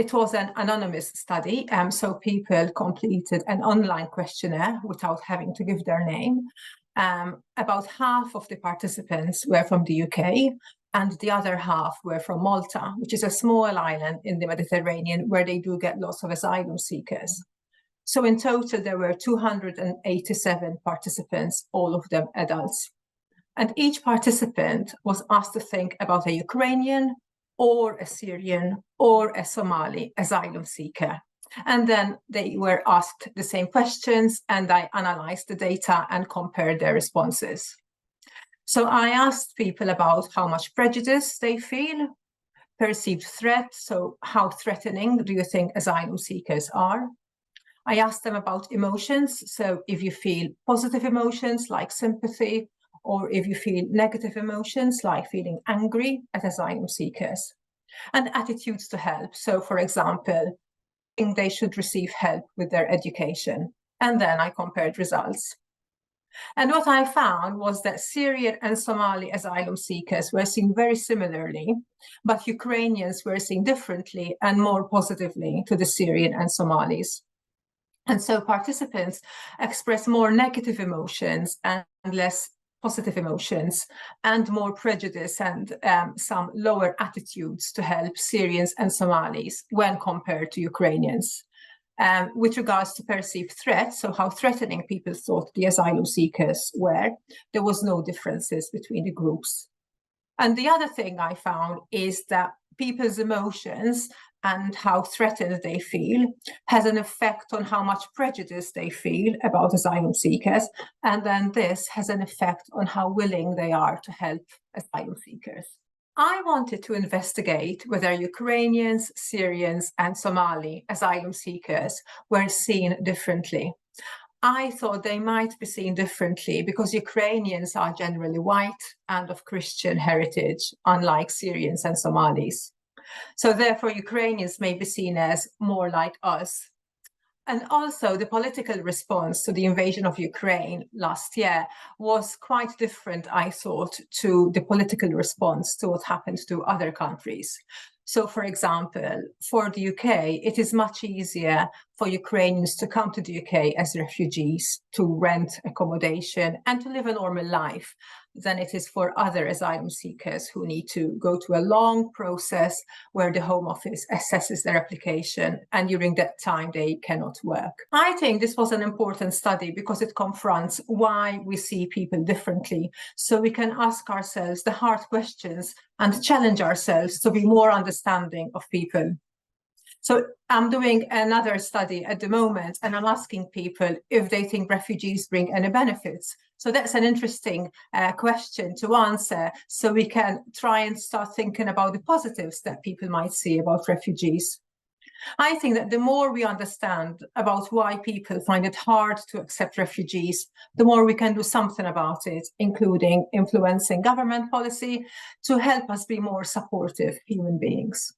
It was an anonymous study, so people completed an online questionnaire without having to give their name. About half of the participants were from the UK, and the other half were from Malta, which is a small island in the Mediterranean where they do get lots of asylum seekers. So in total, there were 287 participants, all of them adults. And each participant was asked to think about a Ukrainian or a Syrian or a Somali asylum seeker. And then they were asked the same questions, and I analyzed the data and compared their responses. So I asked people about how much prejudice they feel, perceived threat, so how threatening do you think asylum seekers are? I asked them about emotions, so if you feel positive emotions like sympathy, or if you feel negative emotions like feeling angry at asylum seekers. And attitudes to help, so for example, think they should receive help with their education. And then I compared results. And what I found was that Syrian and Somali asylum seekers were seen very similarly, but Ukrainians were seen differently and more positively to the Syrian and Somalis. And so participants express more negative emotions and less positive emotions, and more prejudice and some lower attitudes to help Syrians and Somalis when compared to Ukrainians. With regards to perceived threat, so how threatening people thought the asylum seekers were, there was no differences between the groups. And the other thing I found is that people's emotions and how threatened they feel has an effect on how much prejudice they feel about asylum seekers. And then this has an effect on how willing they are to help asylum seekers. I wanted to investigate whether Ukrainians, Syrians, and Somali asylum seekers were seen differently. I thought they might be seen differently because Ukrainians are generally white and of Christian heritage, unlike Syrians and Somalis. So therefore, Ukrainians may be seen as more like us. And also the political response to the invasion of Ukraine last year was quite different, I thought, to the political response to what happened to other countries. So, for example, for the UK, it is much easier for Ukrainians to come to the UK as refugees, to rent accommodation and to live a normal life than it is for other asylum seekers who need to go to a long process where the Home Office assesses their application, and during that time they cannot work. I think this was an important study because it confronts why we see people differently, so we can ask ourselves the hard questions and challenge ourselves to be more understanding of people. So I'm doing another study at the moment, and I'm asking people if they think refugees bring any benefits. So that's an interesting question to answer, so we can try and start thinking about the positives that people might see about refugees. I think that the more we understand about why people find it hard to accept refugees, the more we can do something about it, including influencing government policy to help us be more supportive human beings.